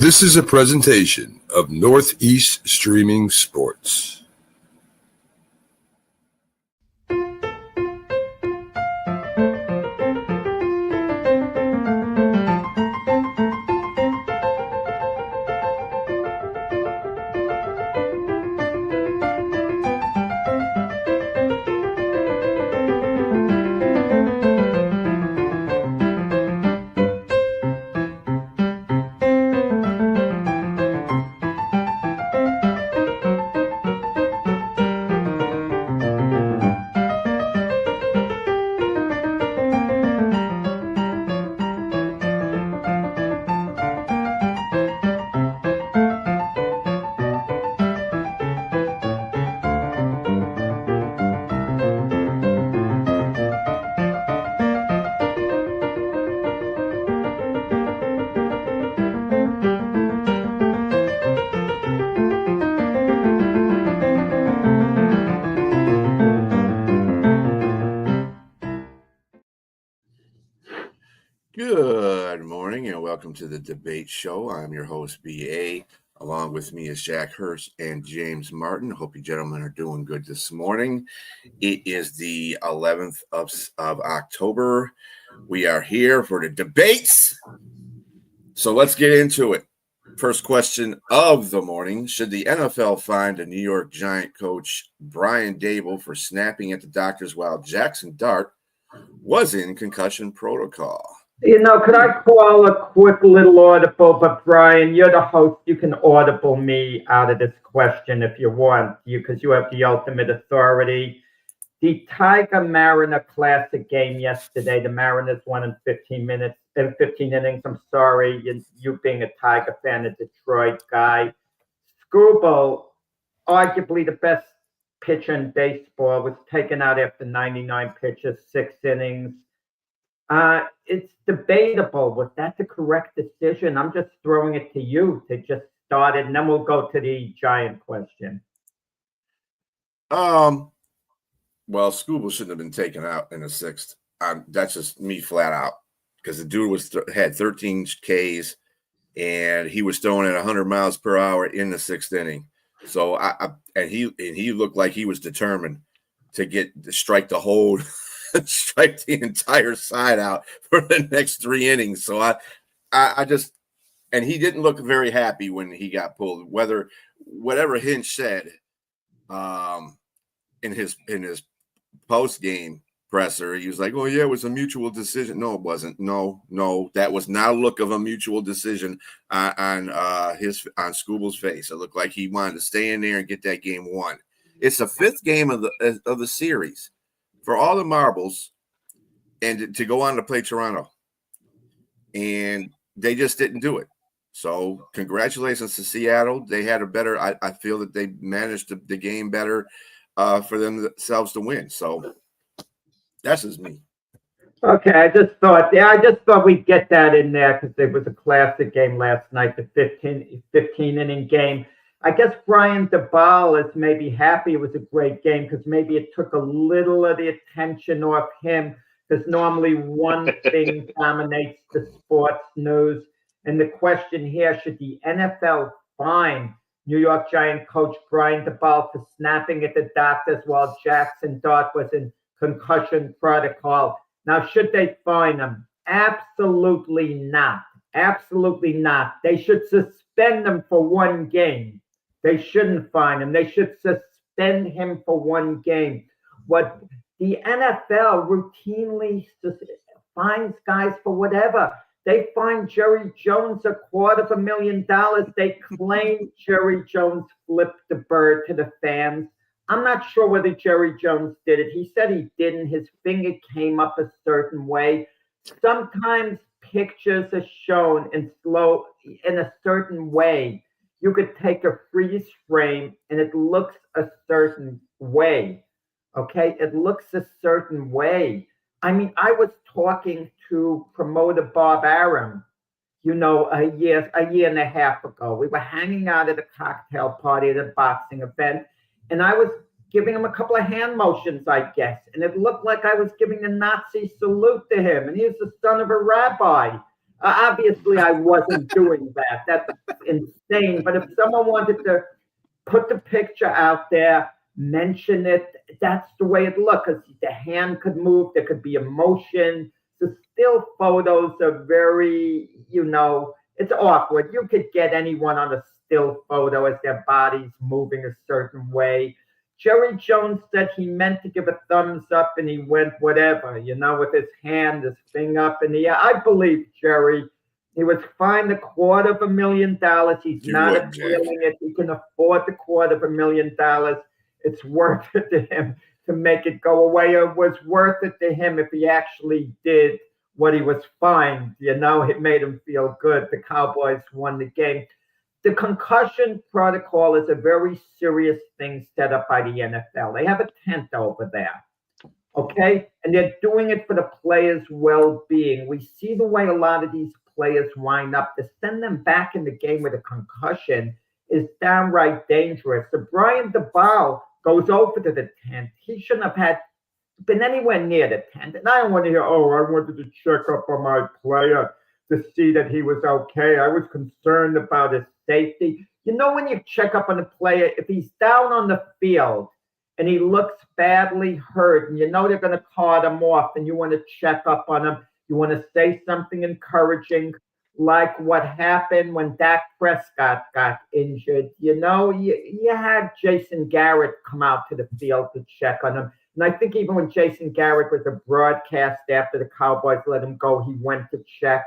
This is a presentation of Northeast Streaming Sports. Good morning and welcome to the debate show. I'm your host, B.A. Along with me is Jack Hurst and James Martin. Hope you gentlemen are doing good this morning. It is the 11th of October. We are here for the debates. So let's get into it. First question of the morning. Should the NFL fine a New York Giant coach Brian Daboll for snapping at the doctors while Jackson Dart was in concussion protocol? You know, could I call a quick little audible? But Brian, you're the host. You can audible me out of this question if you want, because you have the ultimate authority. The Tiger Mariner Classic game yesterday, the Mariners won in 15 innings. I'm sorry, you being a Tiger fan, a Detroit guy. Scooble, arguably the best pitcher in baseball, was taken out after 99 pitches, 6 innings. It's debatable. Was that the correct decision? I'm just throwing it to you to just start it, and then we'll go to the Giant question. Well, Scooble shouldn't have been taken out in the 6th. That's just me flat out, because the dude had 13 Ks and he was throwing at 100 miles per hour in the 6th inning. So he looked like he was determined to strike the hold. Strike the entire side out for the next 3 innings. So I just, and he didn't look very happy when he got pulled. Whatever Hinch said in his post game presser, he was like, "Oh yeah, it was a mutual decision." No, it wasn't. No, that was not a look of a mutual decision on Scooble's face. It looked like he wanted to stay in there and get that game won. It's the 5th game of the series for all the marbles, and to go on to play Toronto. And they just didn't do it. So congratulations to Seattle. They had a better, I feel that they managed the game better for themselves to win. So that's just me. Okay, I just thought we'd get that in there because it was a classic game last night, the 15 inning game. I guess Brian Daboll is maybe happy it was a great game because maybe it took a little of the attention off him, because normally one thing dominates the sports news. And the question here, should the NFL fine New York Giant coach Brian Daboll for snapping at the doctors while Jackson Dart was in concussion protocol? Now, should they fine him? Absolutely not. Absolutely not. They should suspend him for 1 game. They shouldn't fine him. They should suspend him for 1 game. What the NFL routinely fines guys for whatever. They fined Jerry Jones $250,000. They claim Jerry Jones flipped the bird to the fans. I'm not sure whether Jerry Jones did it. He said he didn't. His finger came up a certain way. Sometimes pictures are shown in a certain way. You could take a freeze frame and it looks a certain way. Okay, it looks a certain way. I mean, I was talking to promoter Bob Arum, a year and a half ago. We were hanging out at a cocktail party at a boxing event, and I was giving him a couple of hand motions, I guess. And it looked like I was giving the Nazi salute to him. And he was the son of a rabbi. Obviously, I wasn't doing that. That's insane. But if someone wanted to put the picture out there, mention it, that's the way it looked. Because the hand could move, there could be emotion. The still photos are very, it's awkward. You could get anyone on a still photo as their body's moving a certain way. Jerry Jones said he meant to give a thumbs up and he went whatever, with his hand, his thing up in the air. I believe Jerry. He was fined $250,000. He's not appealing it. He can afford the $250,000. It's worth it to him to make it go away. It was worth it to him if he actually did what he was fined. It made him feel good. The Cowboys won the game. The concussion protocol is a very serious thing set up by the NFL. They have a tent over there, okay? And they're doing it for the players' well-being. We see the way a lot of these players wind up. To send them back in the game with a concussion is downright dangerous. So Brian DeBall goes over to the tent. He shouldn't have been anywhere near the tent. And I don't want to hear, I wanted to check up on my player to see that he was okay. I was concerned about his safety. When you check up on a player, if he's down on the field and he looks badly hurt and they're going to cart him off and you want to check up on him, you want to say something encouraging, like what happened when Dak Prescott got injured. You had Jason Garrett come out to the field to check on him. And I think even when Jason Garrett was a broadcast after the Cowboys let him go, he went to check.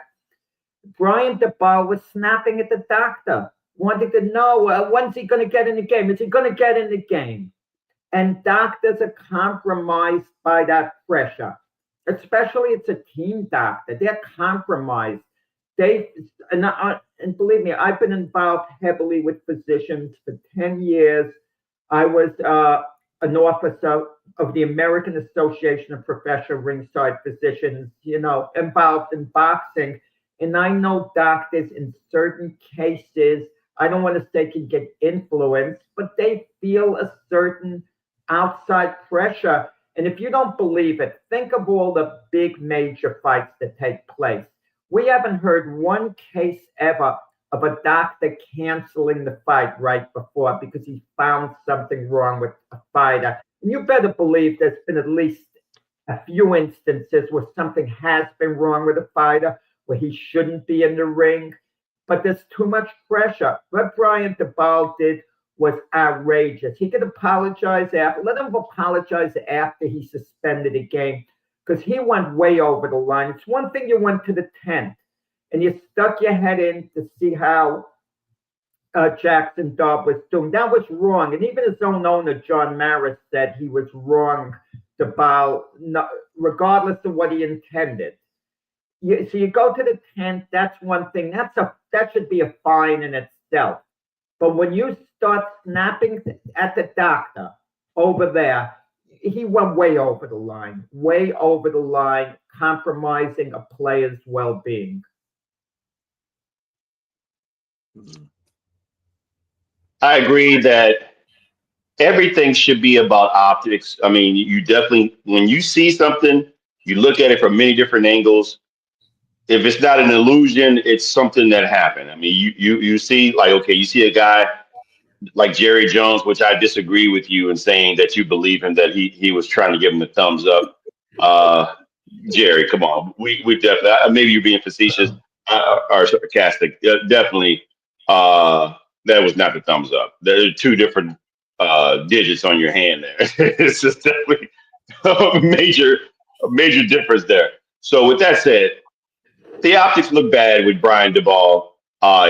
Brian DeBall was snapping at the doctor, wanting to know, when's he going to get in the game? Is he going to get in the game? And doctors are compromised by that pressure, especially it's a team doctor. They're compromised. And believe me, I've been involved heavily with physicians for 10 years. I was an officer of the American Association of Professional Ringside Physicians, involved in boxing. And I know doctors in certain cases, I don't want to say can get influenced, but they feel a certain outside pressure. And if you don't believe it, think of all the big major fights that take place. We haven't heard one case ever of a doctor canceling the fight right before because he found something wrong with a fighter. And you better believe there's been at least a few instances where something has been wrong with a fighter, where he shouldn't be in the ring, but there's too much pressure. What Brian DeBall did was outrageous. He could apologize after, let him apologize after he suspended the game, because he went way over the line. It's one thing you went to the tent and you stuck your head in to see how Jackson Dobb was doing. That was wrong. And even his own owner, John Maris, said he was wrong, DeBall, regardless of what he intended. So you go to the tent, that's one thing. That should be a fine in itself. But when you start snapping at the doctor over there, he went way over the line, compromising a player's well-being. I agree that everything should be about optics. I mean, you definitely, when you see something, you look at it from many different angles. If it's not an illusion, it's something that happened. I mean, you see, like, okay, you see a guy like Jerry Jones, which I disagree with you in saying that you believe him, that he was trying to give him the thumbs up. Jerry, come on, we definitely, maybe you're being facetious or sarcastic. Definitely, that was not the thumbs up. There are two different digits on your hand there. It's just definitely a major difference there. So with that said, the optics look bad with Brian DeBall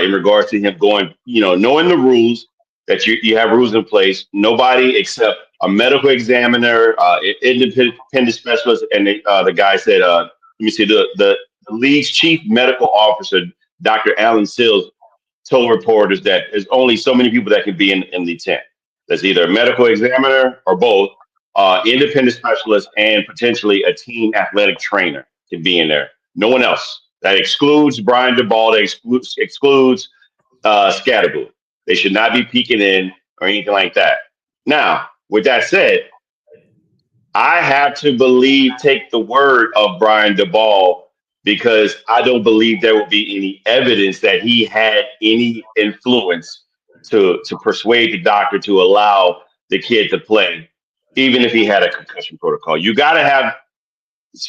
in regards to him going, knowing the rules, that you have rules in place. Nobody except a medical examiner, independent specialist, and the guy said, let me see, the league's chief medical officer, Dr. Alan Sills, told reporters that there's only so many people that can be in the tent. There's either a medical examiner or both, independent specialist, and potentially a team athletic trainer can be in there. No one else. That excludes Brian DeBall. That excludes Scatterboo. They should not be peeking in or anything like that. Now, with that said, I have to take the word of Brian DeBall, because I don't believe there will be any evidence that he had any influence to persuade the doctor to allow the kid to play, even if he had a concussion protocol. You got to have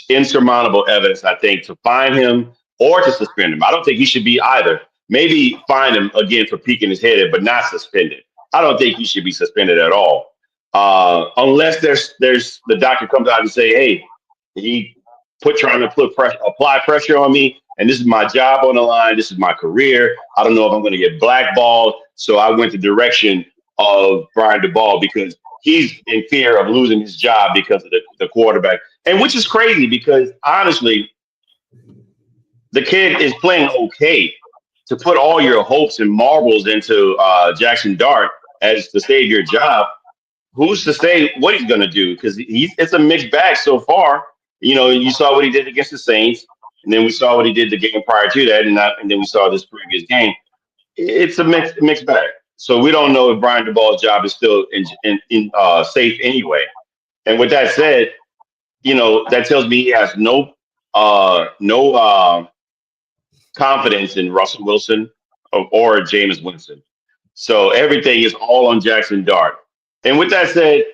insurmountable evidence, I think, to fine him or to suspend him. I don't think he should be either. Maybe fine him again for peeking his head in, but not suspended. I don't think he should be suspended at all, unless there's the doctor comes out and say, "Hey, he trying to apply pressure on me, and this is my job on the line. This is my career. I don't know if I'm going to get blackballed, so I went the direction of Brian DeBall because he's in fear of losing his job because of the quarterback." And which is crazy because honestly, the kid is playing okay. To put all your hopes and marbles into Jackson Dart as to save your job, who's to say what he's going to do? Because it's a mixed bag so far. You know, you saw what he did against the Saints, and then we saw what he did the game prior to that, and then we saw this previous game. It's a mixed bag. So we don't know if Brian DeBall's job is still safe anyway. And with that said, you know, that tells me he has no confidence in Russell Wilson or Jameis Winston. So everything is all on Jackson Dart. And with that said,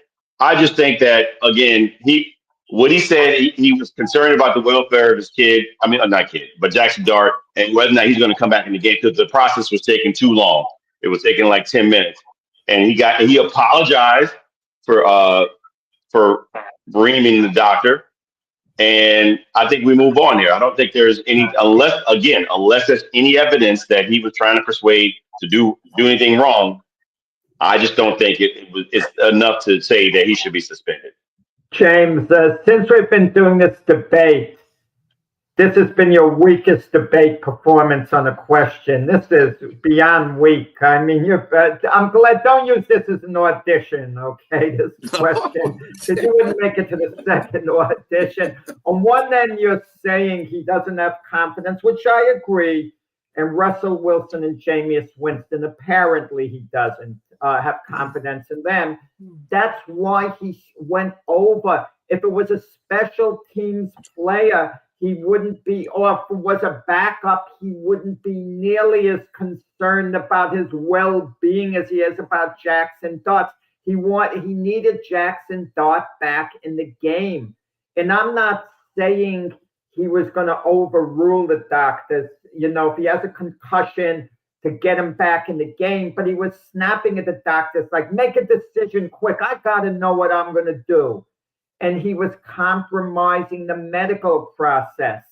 I just think that again, what he said, he was concerned about the welfare of his kid. I mean, not kid, but Jackson Dart, and whether or not he's going to come back in the game because the process was taking too long. It was taking like 10 minutes, and he apologized for bringing the doctor. And I think we move on here. I don't think there's any, unless there's any evidence that he was trying to persuade to do anything wrong. I just don't think it's enough to say that he should be suspended. James, since we've been doing this debate, this has been your weakest debate performance on a question. This is beyond weak. I mean, I'm glad. Don't use this as an audition, okay? This question, because you wouldn't make it to the second audition. On one end, you're saying he doesn't have confidence, which I agree. And Russell Wilson and Jameis Winston, apparently he doesn't have confidence in them. That's why he went over. If it was a special teams player, he wouldn't be, or if it was a backup, he wouldn't be nearly as concerned about his well-being as he is about Jackson Dart. He needed Jackson Dart back in the game. And I'm not saying he was going to overrule the doctors, you know, if he has a concussion to get him back in the game, but he was snapping at the doctors like, make a decision quick. I got to know what I'm going to do. And he was compromising the medical process.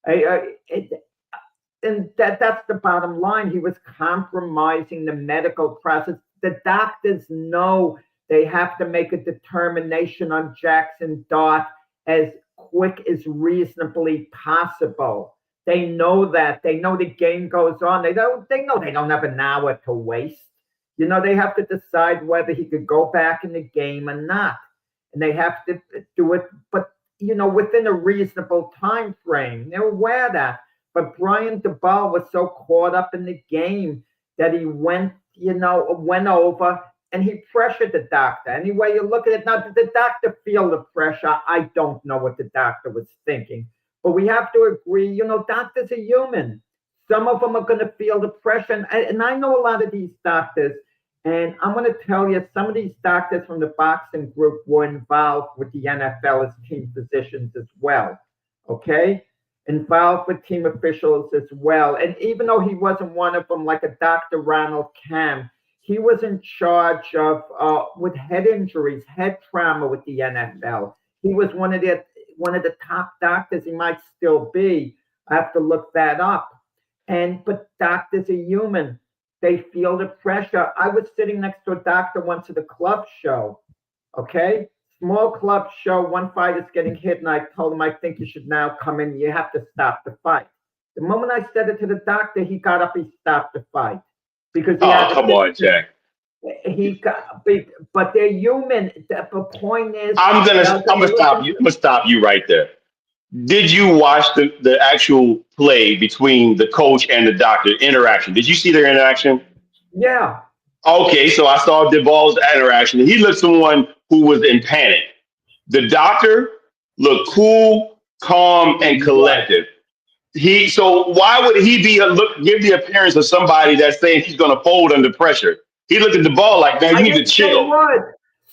And that's the bottom line. He was compromising the medical process. The doctors know they have to make a determination on Jackson Dart as quick as reasonably possible. They know that. They know the game goes on. They know they don't have an hour to waste. You know, they have to decide whether he could go back in the game or not. And they have to do it, but, you know, within a reasonable time frame. They're aware of that. But Brian DeBall was so caught up in the game that he went over and he pressured the doctor. Any way you look at it, now, did the doctor feel the pressure? I don't know what the doctor was thinking. But we have to agree, you know, doctors are human. Some of them are going to feel the pressure. And I know a lot of these doctors. And I'm going to tell you, some of these doctors from the boxing group were involved with the NFL as team physicians as well, okay? Involved with team officials as well. And even though he wasn't one of them, like a Dr. Ronald Kam, he was in charge of with head injuries, head trauma with the NFL. He was one of the top doctors. He might still be. I have to look that up. But doctors are human. They feel the pressure. I was sitting next to a doctor once at a club show, okay? Small club show, one fighter's getting hit, and I told him, I think you should now come in. You have to stop the fight. The moment I said it to the doctor, he got up, he stopped the fight. Because come on, Jack. But they're human. The point is, I'm gonna stop you. I'm gonna stop you right there. Did you watch the actual play between the coach and the doctor interaction? Did you see their interaction? Yeah. Okay, so I saw DeBall's interaction. He looked someone who was in panic. The doctor looked cool, calm, and collective. So why would he give the appearance of somebody that's saying he's going to fold under pressure? He looked at the ball like, man, I you need to didn't say chill. would.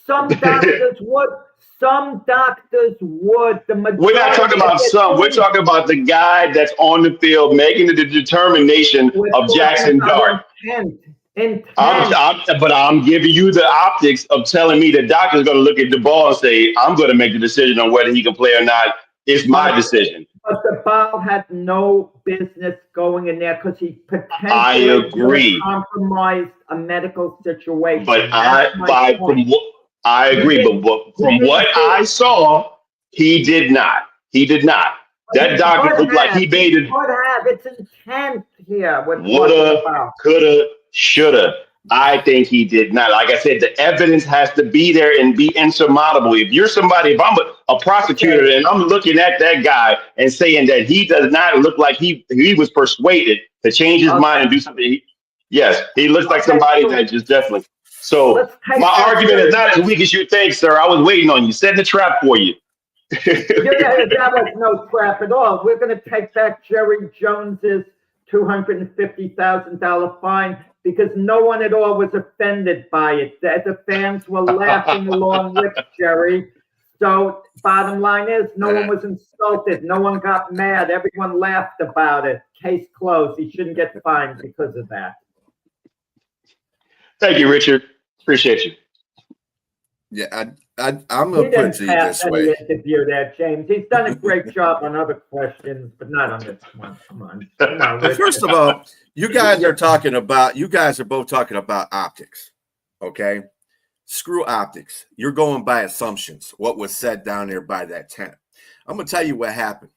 Some doctors would. Some doctors would. The majority. We're not talking about some. We're talking about the guy that's on the field making the determination of Jackson Dart. Intent. But I'm giving you the optics of telling me the doctor's going to look at the ball and say, I'm going to make the decision on whether he can play or not. It's my decision. But the ball had no business going in there because he potentially I agree. Compromised a medical situation. But I agree. But from what I saw, he did not. He did not. That doctor looked like he made it. It's intent here. Woulda, coulda, shoulda. I think he did not. Like I said, the evidence has to be there and be insurmountable. If you're somebody, if I'm a prosecutor and I'm looking at that guy and saying that he does not look like he was persuaded to change his mind and do something. Yes, he looks like somebody that just definitely. So my argument is not as weak as you think, sir. I was waiting on you, setting the trap for you. That was no trap at all. We're going to take back Jerry Jones's $250,000 fine because no one at all was offended by it. The fans were laughing along with Jerry. So bottom line is, no one was insulted. No one got mad. Everyone laughed about it. Case closed. He shouldn't get fined because of that. Thank you, Richard. Appreciate you. Yeah, I'm going to put it to you this way. Interview there, James. He's done a great job on other questions, but not on this one. Come on. Well, first of all, you guys are both talking about optics. Okay? Screw optics. You're going by assumptions, what was said down there by that tent. I'm going to tell you what happened,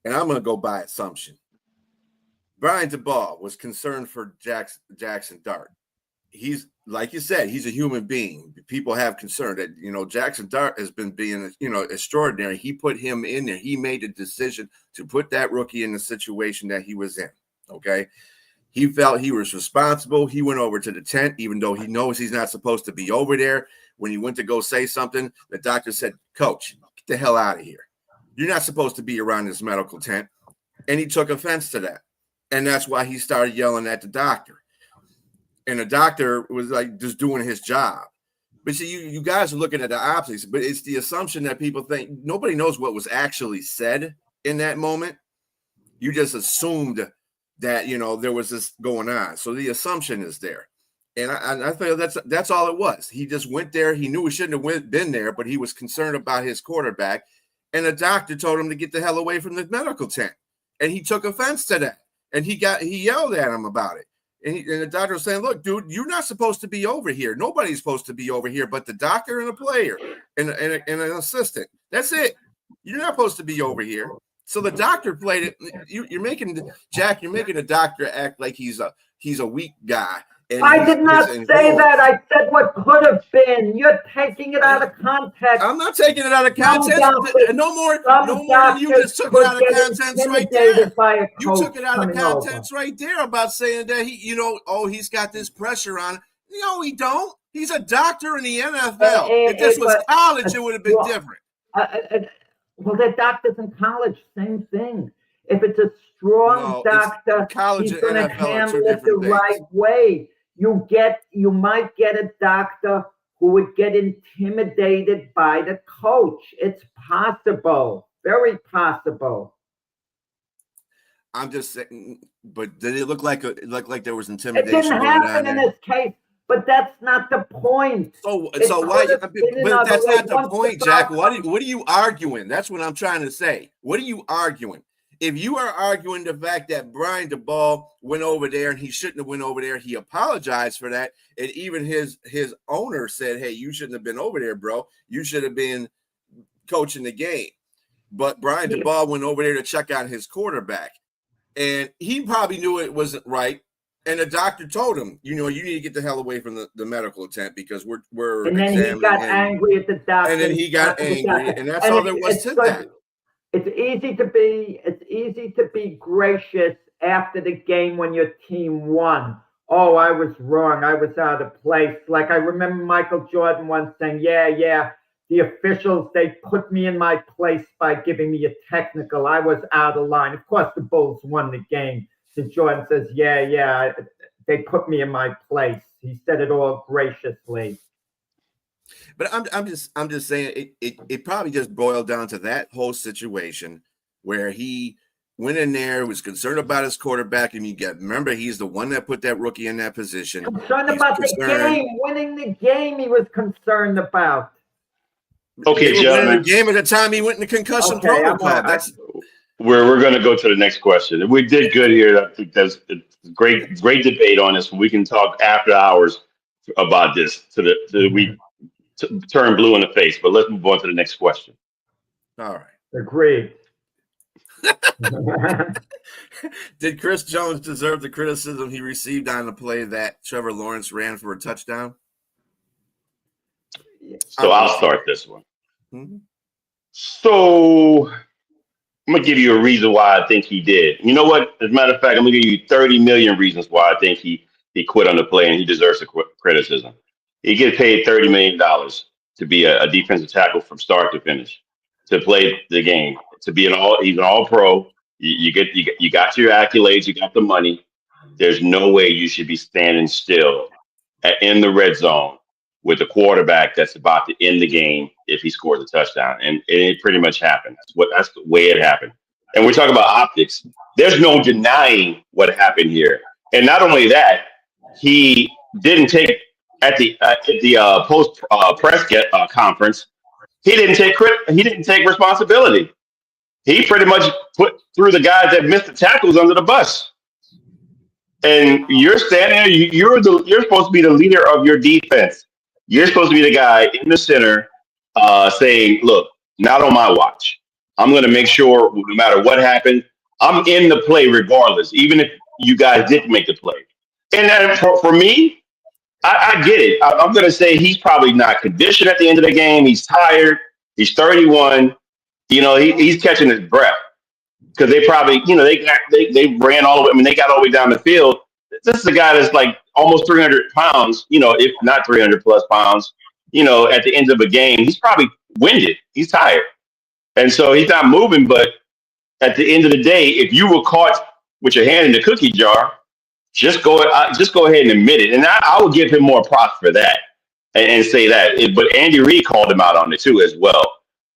and I'm going to go by assumption. Brian DeBall was concerned for Jackson Dart. He's, like you said, he's a human being. People have concern that, Jackson Dart has been being, extraordinary. He put him in there. He made a decision to put that rookie in the situation that he was in. Okay. He felt he was responsible. He went over to the tent, even though he knows he's not supposed to be over there. When he went to go say something, the doctor said, "Coach, get the hell out of here. You're not supposed to be around this medical tent." And he took offense to that. And that's why he started yelling at the doctor. And the doctor was like just doing his job. But see, you guys are looking at the optics, but it's the assumption that people think nobody knows what was actually said in that moment. You just assumed that, there was this going on. So the assumption is there. And I feel that's all it was. He just went there. He knew he shouldn't have been there, but he was concerned about his quarterback. And the doctor told him to get the hell away from the medical tent. And he took offense to that. And he yelled at him about it. And the doctor was saying, "Look, dude, you're not supposed to be over here. Nobody's supposed to be over here but the doctor and a player and an assistant. That's it. You're not supposed to be over here." So the doctor played it. You're making the doctor act like he's a weak guy. I did not say that. I said what could have been. You're taking it out of context. I'm not taking it out of context. No more than you just took it out of context right there. You took it out of context right there about saying that he's got this pressure on. No, he don't. He's a doctor in the NFL. If this was college, it would have been different. Well, they're doctors in college. Same thing. If it's a strong doctor, he's going to handle it the right way. You might get a doctor who would get intimidated by the coach. It's possible, very possible. I'm just saying, but did it look like there was intimidation? It didn't happen in this case, but that's not the point. So why? But that's not the point, Jack. What are you arguing? That's what I'm trying to say. What are you arguing? If you are arguing the fact that Brian DeBall went over there and he shouldn't have went over there, he apologized for that. And even his owner said, "Hey, you shouldn't have been over there, bro. You should have been coaching the game." But Brian DeBall went over there to check out his quarterback. And he probably knew it wasn't right. And the doctor told him, you need to get the hell away from the medical tent because we're and then he got angry at the doctor. And then he got angry. And that's all there was to that. It's easy to be gracious after the game when your team won. Oh, I was wrong. I was out of place. Like I remember Michael Jordan once saying, yeah, the officials, they put me in my place by giving me a technical. I was out of line. Of course, the Bulls won the game. So Jordan says, yeah, they put me in my place. He said it all graciously. But I'm just saying it probably just boiled down to that whole situation where he went in there, was concerned about his quarterback, and remember, he's the one that put that rookie in that position. Concerned about the game, winning the game. He was concerned about. Okay, gentlemen. The game at the time he went in the concussion protocol. We're going to go to the next question. We did good here. I think that's a great debate on this. We can talk after hours about this till we turn blue in the face. But let's move on to the next question. All right. Agreed. Did Chris Jones deserve the criticism he received on the play that Trevor Lawrence ran for a touchdown? So I'll start this one. Mm-hmm. So I'm going to give you a reason why I think he did. You know what? As a matter of fact, I'm going to give you 30 million reasons why I think he quit on the play and he deserves the criticism. He gets paid $30 million to be a defensive tackle from start to finish, to play the game, to be he's an all pro. You got your accolades, you got the money. There's no way you should be standing still in the red zone with a quarterback that's about to end the game if he scores a touchdown. And it pretty much happened. That's the way it happened. And we're talking about optics. There's no denying what happened here. And not only that, he didn't take at the post press conference. He didn't take responsibility. He pretty much threw the guys that missed the tackles under the bus. And you're standing there. You're supposed to be the leader of your defense. You're supposed to be the guy in the center saying, look, not on my watch. I'm going to make sure no matter what happens, I'm in the play regardless, even if you guys didn't make the play. And then for me, I get it. I'm going to say he's probably not conditioned at the end of the game. He's tired. He's 31. He's catching his breath because they probably, they ran all the way. I mean, they got all the way down the field. This is a guy that's like almost 300 pounds, if not 300 plus pounds, at the end of a game. He's probably winded. He's tired. And so he's not moving. But at the end of the day, if you were caught with your hand in the cookie jar, just go ahead and admit it. And I would give him more props for that and say that. But Andy Reid called him out on it too as well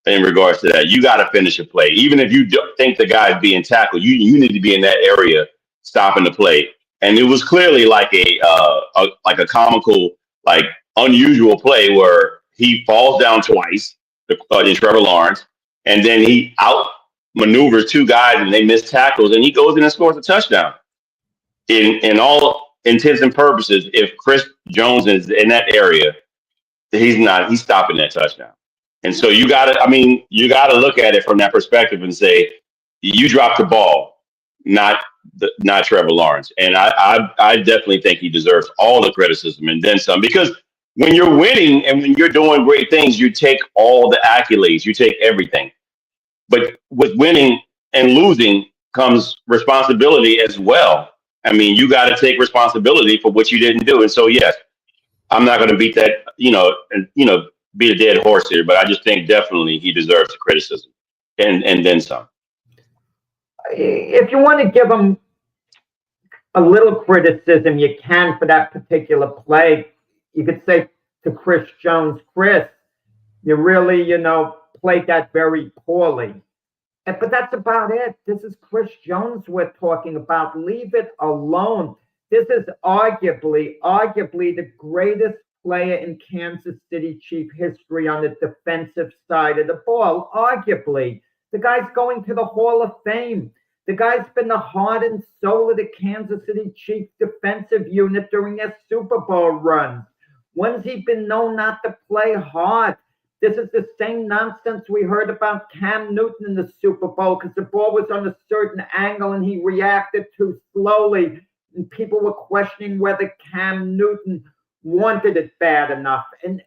in regards to that. You got to finish a play. Even if you think the guy's being tackled, you need to be in that area stopping the play. And it was clearly like a comical, like unusual play where he falls down twice, in Trevor Lawrence, and then he outmaneuvers two guys and they miss tackles, and he goes in and scores a touchdown. In all intents and purposes, if Chris Jones is in that area, he's stopping that touchdown. And so you gotta look at it from that perspective and say, you dropped the ball, not Trevor Lawrence. And I definitely think he deserves all the criticism and then some, because when you're winning and when you're doing great things, you take all the accolades, you take everything. But with winning and losing comes responsibility as well. I mean, you got to take responsibility for what you didn't do. And so, yes, I'm not going to beat that, beat a dead horse here, but I just think definitely he deserves the criticism and then some. If you want to give him a little criticism, you can for that particular play. You could say to Chris Jones, Chris, you really, played that very poorly. But that's about it. This is Chris Jones we're talking about. Leave it alone. This is arguably the greatest player in Kansas City Chief history on the defensive side of the ball. Arguably. The guy's going to the Hall of Fame. The guy's been the heart and soul of the Kansas City Chiefs defensive unit during their Super Bowl runs. When's he been known not to play hard? This is the same nonsense we heard about Cam Newton in the Super Bowl because the ball was on a certain angle and he reacted too slowly. And people were questioning whether Cam Newton wanted it bad enough. And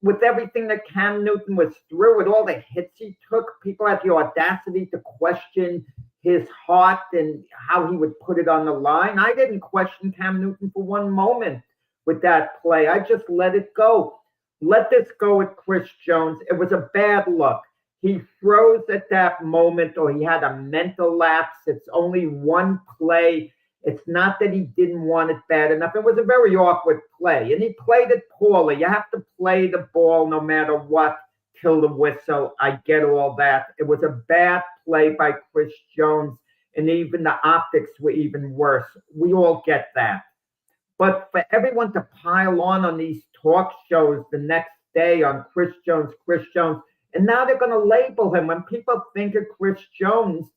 with everything that Cam Newton was through, with all the hits he took, people had the audacity to question his heart and how he would put it on the line. I didn't question Cam Newton for one moment with that play. I just let it go. let this go with Chris Jones. It was a bad look. He froze at that moment, or he had a mental lapse. It's only one play. It's not that he didn't want it bad enough. It was a very awkward play, and he played it poorly. You have to play the ball no matter what till the whistle. I get all that. It was a bad play by Chris Jones, and even the optics were even worse. We all get that. But for everyone to pile on these talk shows the next day on Chris Jones, and now they're going to label him. When people think of Chris Jones,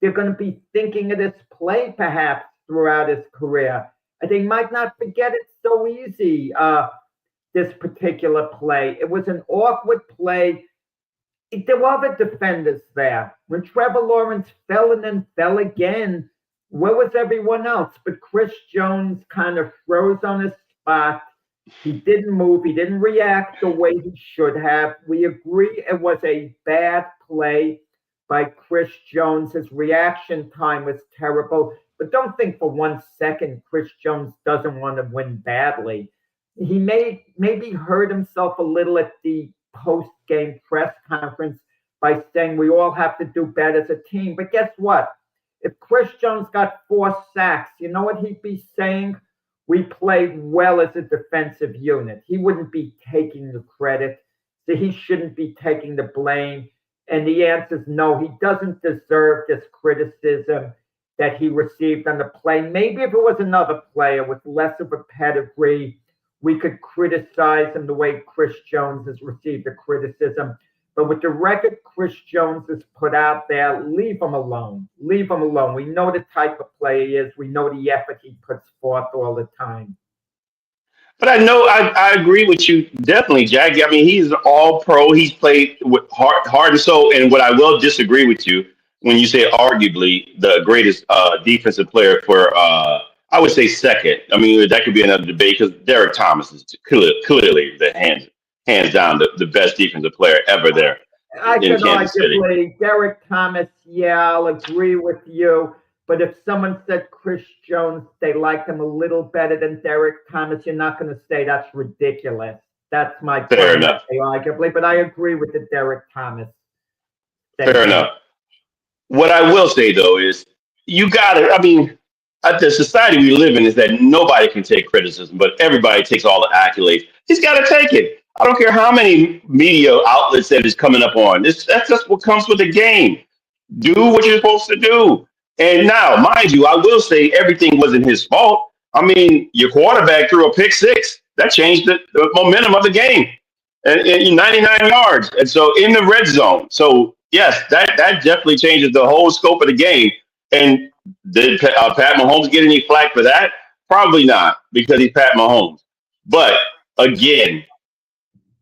they're going to be thinking of this play perhaps throughout his career. And they might not forget it so easy, this particular play. It was an awkward play. There were other defenders there. When Trevor Lawrence fell and then fell again, where was everyone else? But Chris Jones kind of froze on his spot. He didn't move. He didn't react the way he should have. We agree it was a bad play by Chris Jones. His reaction time was terrible. But don't think for 1 second Chris Jones doesn't want to win badly. He maybe hurt himself a little at the post-game press conference by saying we all have to do better as a team. But guess what? If Chris Jones got 4 sacks, you know what he'd be saying? We played well as a defensive unit. He wouldn't be taking the credit, so he shouldn't be taking the blame. And the answer is no, he doesn't deserve this criticism that he received on the play. Maybe if it was another player with less of a pedigree, we could criticize him the way Chris Jones has received the criticism. But with the record Chris Jones has put out there, leave him alone. Leave him alone. We know the type of player he is. We know the effort he puts forth all the time. But I agree with you definitely, Jackie. I mean, he's an all pro. He's played with heart and soul. And what I will disagree with you when you say arguably the greatest defensive player for, I would say second. I mean, that could be another debate because Derek Thomas is clearly the hands down the best defensive player ever there I in could Kansas City. arguably, Derek Thomas, yeah, I'll agree with you. But if someone said Chris Jones, they liked him a little better than Derek Thomas, you're not going to say that's ridiculous. That's my Fair point, enough. arguably. But I agree with the Derek Thomas Fair statement. enough. What I will say though is you got to. I mean, the society we live in is that nobody can take criticism, but everybody takes all the accolades. He's got to take it. I don't care how many media outlets that is coming up on. That's just what comes with the game. Do what you're supposed to do. And now, mind you, I will say everything wasn't his fault. I mean, your quarterback threw a pick six. That changed the momentum of the game. And 99 yards. And so in the red zone. So, yes, that definitely changes the whole scope of the game. And did Pat Mahomes get any flack for that? Probably not, because he's Pat Mahomes. But, again,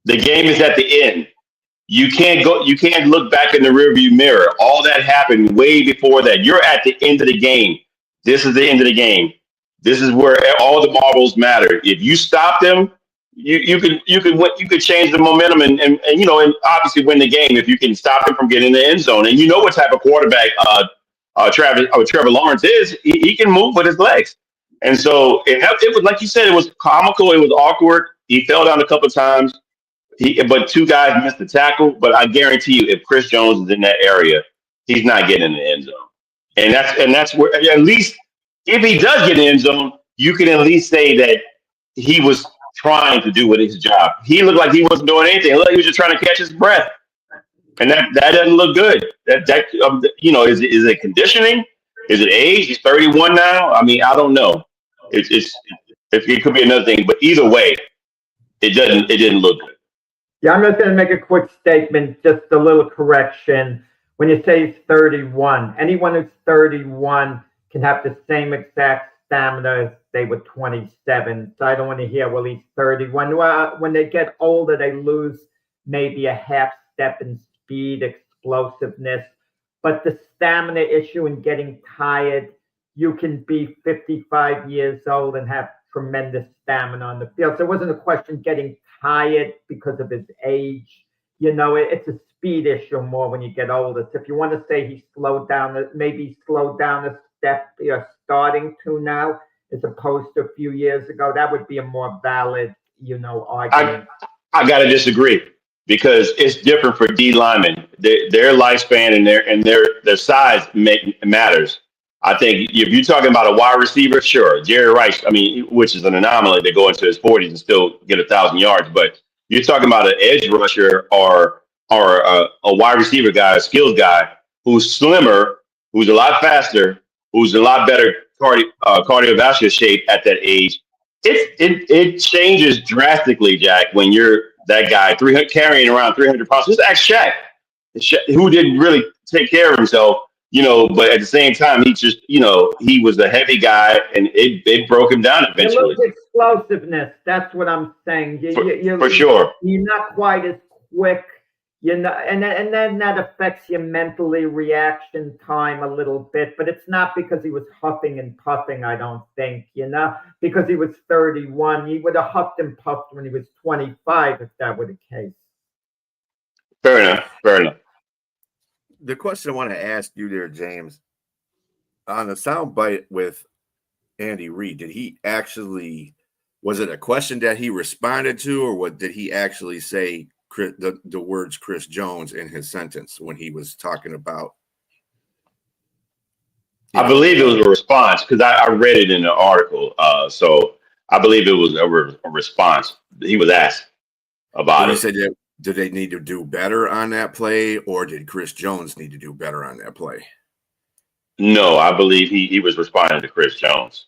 the game is at the end. You can't look back in the rearview mirror. All that happened way before that. You're at the end of the game. This is the end of the game. This is where all the marbles matter. If you stop them, you could change the momentum and obviously win the game if you can stop him from getting in the end zone. And you know what type of quarterback Trevor Lawrence is. He can move with his legs. And so it was, like you said, it was comical. It was awkward. He fell down a couple of times. But 2 guys missed the tackle. But I guarantee you, if Chris Jones is in that area, he's not getting in the end zone. And that's where, at least if he does get in the end zone, you can at least say that he was trying to do with his job. He looked like he wasn't doing anything. It looked like he was just trying to catch his breath. And that doesn't look good. Is it conditioning? Is it age? He's 31 now. I mean, I don't know. It could be another thing. But either way, it didn't look good. Yeah, I'm just going to make a quick statement, just a little correction. When you say he's 31, anyone who's 31 can have the same exact stamina as they were 27. So I don't want to hear, well, he's 31. When they get older, they lose maybe a half step in speed, explosiveness. But the stamina issue and getting tired, you can be 55 years old and have tremendous stamina on the field. So it wasn't a question getting tired because of his age. It's a speed issue more when you get older. So if you want to say he slowed down, maybe slowed down a step you're starting to now, as opposed to a few years ago, that would be a more valid, argument. I gotta disagree because it's different for D linemen. Their lifespan and their size matters. I think if you're talking about a wide receiver, sure, Jerry Rice. I mean, which is an anomaly. They go into his 40s and still get 1,000 yards. But you're talking about an edge rusher or a wide receiver guy, a skills guy who's slimmer, who's a lot faster, who's a lot better cardiovascular shape at that age. It changes drastically, Jack, when you're that guy 300 carrying around 300 pounds. Just ask Shaq, who didn't really take care of himself, but at the same time, he was a heavy guy, and it broke him down You eventually. lose explosiveness. That's what I'm saying. For sure. You're not quite as quick. And then that affects your mentally reaction time a little bit. But it's not because he was huffing and puffing, I don't think, because he was 31. He would have huffed and puffed when he was 25 if that were the case. Fair enough. Fair enough. The question I want to ask you there, James, on the soundbite with Andy Reid, was it a question that he responded to, or did he actually say the words Chris Jones in his sentence when he was talking about? I believe it was a response because I read it in the article. So I believe it was a response. He was asked about it. He said, did they need to do better on that play, or did Chris Jones need to do better on that play? No, I believe he was responding to Chris Jones.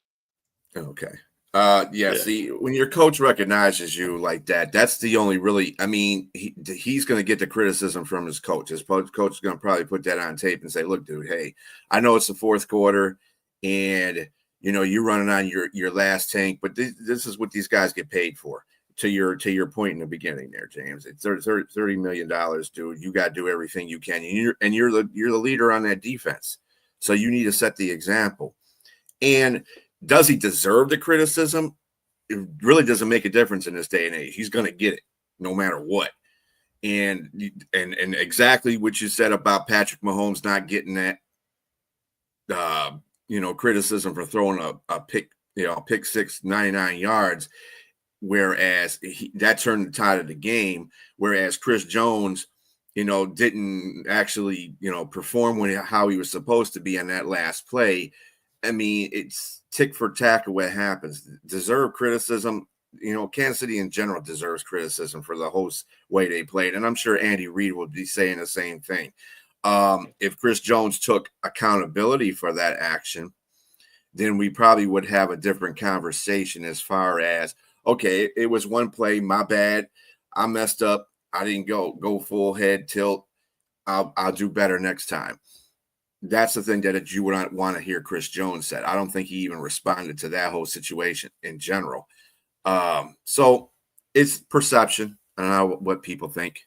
Okay. Yeah. See, when your coach recognizes you like that, that's the only really. I mean, he's going to get the criticism from his coach. His coach is going to probably put that on tape and say, "Look, dude, hey, I know it's the fourth quarter, and you're running on your last tank, but this is what these guys get paid for." To your point in the beginning there, James, it's $30 million, dude. You got to do everything you can, and you're the leader on that defense, so you need to set the example. And does he deserve the criticism? It really doesn't make a difference in this day and age. He's going to get it no matter what. And exactly what you said about Patrick Mahomes not getting that, criticism for throwing a pick six, 99 yards. Whereas that turned the tide of the game. Whereas Chris Jones, didn't actually, perform how he was supposed to be on that last play. I mean, it's tick for tack of what happens. Deserve criticism. Kansas City in general deserves criticism for the whole way they played. And I'm sure Andy Reid will be saying the same thing. If Chris Jones took accountability for that action, then we probably would have a different conversation as far as, okay, it was one play, my bad. I messed up. I didn't go full head tilt. I'll do better next time. That's the thing that you would want to hear Chris Jones said. I don't think he even responded to that whole situation in general. So it's perception. I don't know what people think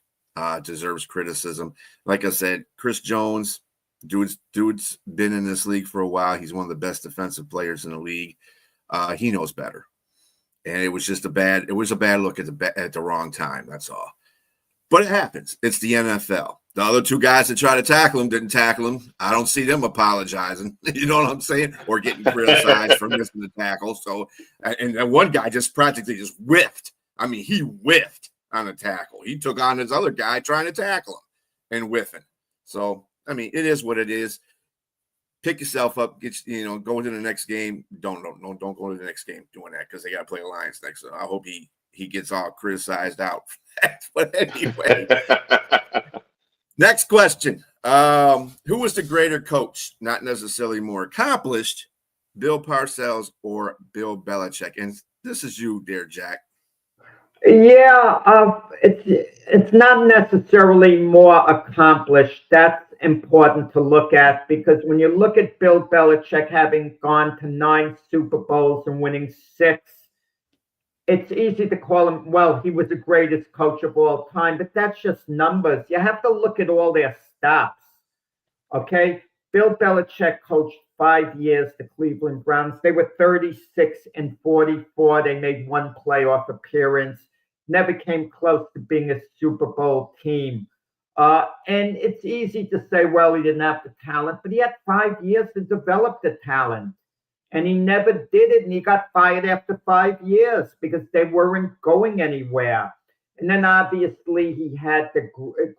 deserves criticism. Like I said, Chris Jones, dude's been in this league for a while. He's one of the best defensive players in the league. He knows better. And it was just a bad look at the wrong time. That's all. But it happens. It's the NFL. The other two guys that tried to tackle him didn't tackle him. I don't see them apologizing. You know what I'm saying? Or getting criticized for missing the tackle. So, and that one guy just practically just whiffed. I mean, he whiffed on a tackle. He took on his other guy trying to tackle him and whiffing. So, I mean, it is what it is. Pick yourself up. Go into the next game. Don't go to the next game doing that because they got to play the Lions next. So I hope he gets all criticized out. But anyway. Next question. Who was the greater coach? Not necessarily more accomplished, Bill Parcells or Bill Belichick? And this is you, dear Jack. Yeah, it's not necessarily more accomplished. That's important to look at because when you look at Bill Belichick having gone to 9 Super Bowls and winning 6, it's easy to call him, well, he was the greatest coach of all time, but that's just numbers. You have to look at all their stops, okay? Bill Belichick coached 5 years the Cleveland Browns. They were 36-44. They made 1 playoff appearance, never came close to being a Super Bowl team. And it's easy to say, well, he didn't have the talent, but he had 5 years to develop the talent. And he never did it, and he got fired after 5 years because they weren't going anywhere. And then obviously he had the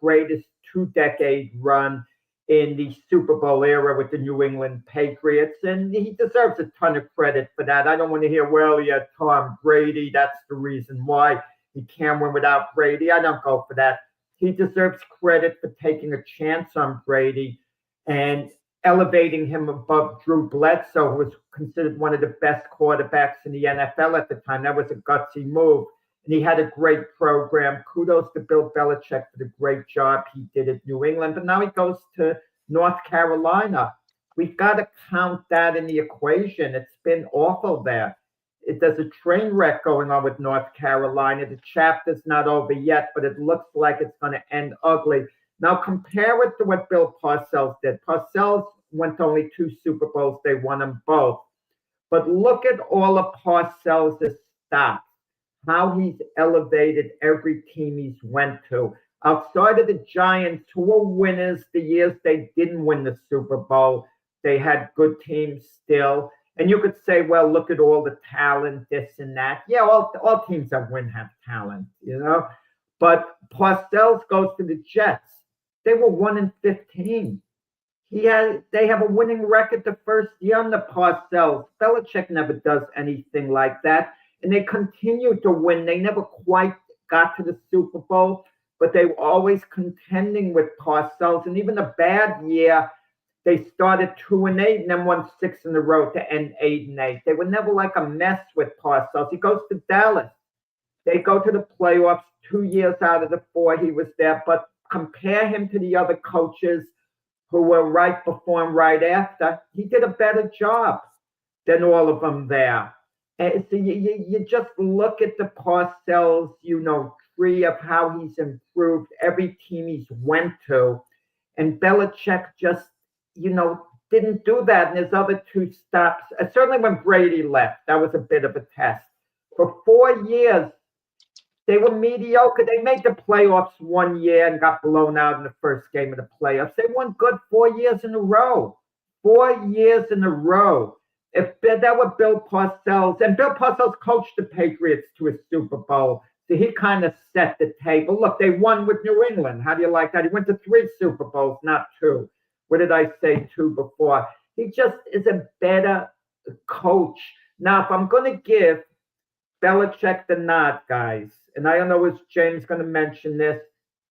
greatest 2 decade run in the Super Bowl era with the New England Patriots. And he deserves a ton of credit for that. I don't want to hear, well, he had Tom Brady. That's the reason why he can't win without Brady. I don't go for that. He deserves credit for taking a chance on Brady and elevating him above Drew Bledsoe, who was considered one of the best quarterbacks in the NFL at the time. That was a gutsy move. And he had a great program. Kudos to Bill Belichick for the great job he did at New England. But now he goes to North Carolina. We've got to count that in the equation. It's been awful there. There's a train wreck going on with North Carolina. The chapter's not over yet, but it looks like it's going to end ugly. Now compare it to what Bill Parcells did. Parcells went to only 2 Super Bowls. They won them both. But look at all of Parcells' stats, how he's elevated every team he's went to. Outside of the Giants, who were winners the years they didn't win the Super Bowl, they had good teams still. And you could say, well, look at all the talent, this and that. Yeah, all teams that win have talent, you know. But Parcells goes to the Jets. They were 1-15. They have a winning record the first year under Parcells. Belichick never does anything like that. And they continue to win. They never quite got to the Super Bowl, but they were always contending with Parcells. And even a bad year, they started 2-8 and then won 6 in a row to end 8-8. They were never like a mess with Parcells. He goes to Dallas. They go to the playoffs 2 years out of the 4 he was there. But compare him to the other coaches who were right before and right after. He did a better job than all of them there. And so you just look at the Parcells, tree of how he's improved every team he's went to. And Belichick just, didn't do that in his other 2 stops. Certainly when Brady left, that was a bit of a test. For 4 years, they were mediocre. They made the playoffs 1 year and got blown out in the first game of the playoffs. They won good 4 years in a row. 4 years in a row. If that were Bill Parcells, and Bill Parcells coached the Patriots to a Super Bowl, so he kind of set the table. Look, they won with New England. How do you like that? He went to 3 Super Bowls, not 2. What did I say, 2 before? He just is a better coach. Now, if I'm going to give Belichick the nod, guys, and I don't know if James going to mention this,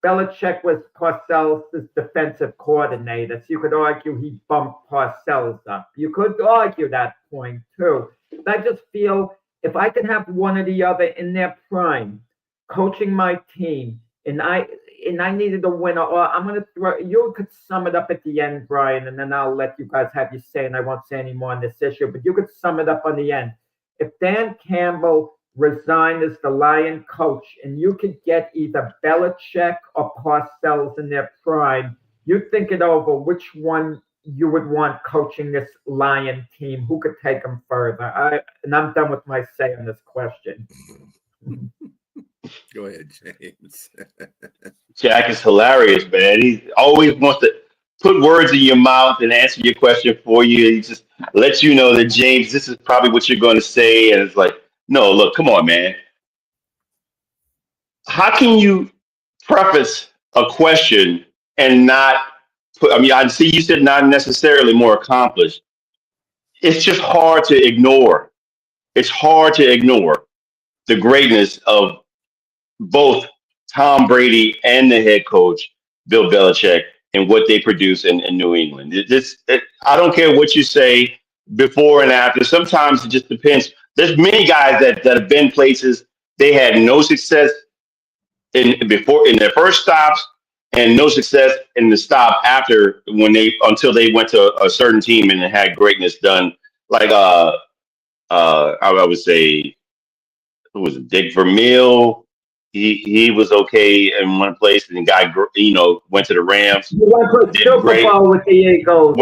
Belichick was Parcells' defensive coordinator, so you could argue he bumped Parcells up. You could argue that point too. But I just feel if I can have one or the other in their prime, coaching my team, and I needed a winner, or I'm going to throw, you could sum it up at the end, Brian, and then I'll let you guys have your say, and I won't say any more on this issue, but you could sum it up on the end. If Dan Campbell resigned as the Lion coach, and you could get either Belichick or Parcells in their prime, you think it over which one you would want coaching this Lion team, who could take them further. And I'm done with my say on this question. Go ahead, James. Jack is hilarious, man. He always wants to put words in your mouth and answer your question for you. He just lets you know that, James, this is probably what you're going to say. And it's like, no, look, come on, man. How can you preface a question and not put, I see you said not necessarily more accomplished. It's just hard to ignore. It's hard to ignore the greatness of both Tom Brady and the head coach, Bill Belichick, and what they produce in New England. I don't care what you say before and after. Sometimes it just depends. There's many guys that have been places they had no success in their first stops and no success in the stop after until they went to a certain team and had greatness done. Like I would say, who was it? Dick Vermeil. He was okay in one place, and the guy went to the Rams. He went to a Super Bowl with the Eagles